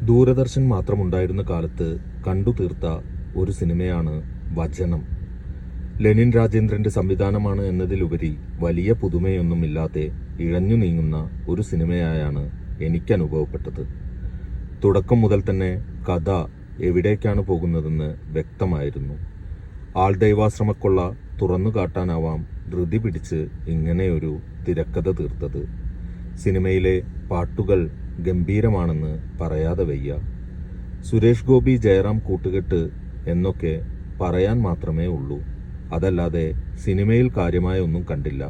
ദൂരദർശൻ മാത്രമുണ്ടായിരുന്ന കാലത്ത് കണ്ടു തീർത്ത ഒരു സിനിമയാണ് വചനം. ലെനിൻ രാജേന്ദ്രന്റെ സംവിധാനമാണ് എന്നതിലുപരി വലിയ പുതുമയൊന്നുമില്ലാതെ ഇഴഞ്ഞു നീങ്ങുന്ന ഒരു സിനിമയായാണ് എനിക്ക് അനുഭവപ്പെട്ടത്. തുടക്കം മുതൽ തന്നെ കഥ എവിടേക്കാണ് പോകുന്നതെന്ന് വ്യക്തമായിരുന്നു. ആൾദൈവാശ്രമക്കൊള്ള തുറന്നു കാട്ടാനാവാം ധൃതി പിടിച്ച് ഇങ്ങനെയൊരു തിരക്കഥ തീർത്തത്. സിനിമയിലെ പാട്ടുകൾ ഗംഭീരമാണെന്ന് പറയാതെ വയ്യ. സുരേഷ് ഗോപി ജയറാം കൂട്ടുകെട്ട് എന്നൊക്കെ പറയാൻ മാത്രമേ ഉള്ളൂ. അതല്ലാതെ സിനിമയിൽ കാര്യമായ ഒന്നും കണ്ടില്ല.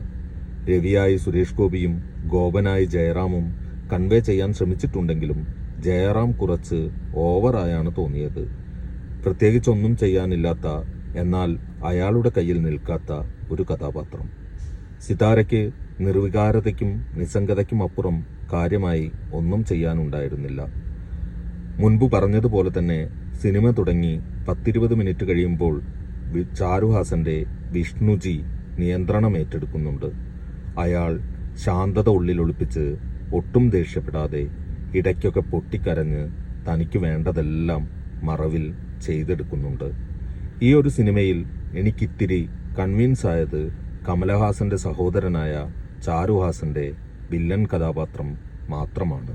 രവിയായി സുരേഷ് ഗോപിയും ഗോപനായി ജയറാമും കൺവേ ചെയ്യാൻ ശ്രമിച്ചിട്ടുണ്ടെങ്കിലും ജയറാം കുറച്ച് ഓവറായാണ് തോന്നിയത്. പ്രത്യേകിച്ചൊന്നും ചെയ്യാനില്ലാത്ത, എന്നാൽ അയാളുടെ കയ്യിൽ നിൽക്കാത്ത ഒരു കഥാപാത്രം. സിതാരയ്ക്ക് നിർവികാരതയ്ക്കും നിസ്സംഗതയ്ക്കും അപ്പുറം കാര്യമായി ഒന്നും ചെയ്യാനുണ്ടായിരുന്നില്ല. മുൻപ് പറഞ്ഞതുപോലെ തന്നെ സിനിമ തുടങ്ങി 10-20 മിനിറ്റ് കഴിയുമ്പോൾ ചാരുഹാസന്റെ വിഷ്ണുജി നിയന്ത്രണം ഏറ്റെടുക്കുന്നുണ്ട്. അയാൾ ശാന്തത ഉള്ളിലൊളിപ്പിച്ച് ഒട്ടും ദേഷ്യപ്പെടാതെ ഇടയ്ക്കൊക്കെ പൊട്ടിക്കരഞ്ഞ് തനിക്ക് വേണ്ടതെല്ലാം മറവിൽ ചെയ്തെടുക്കുന്നുണ്ട്. ഈ ഒരു സിനിമയിൽ എനിക്കിത്തിരി കൺവിൻസ് ആയത് കമലഹാസന്റെ സഹോദരനായ ചാരുഹാസന്റെ വില്ലൻ കഥാപാത്രം മാത്രമാണ്.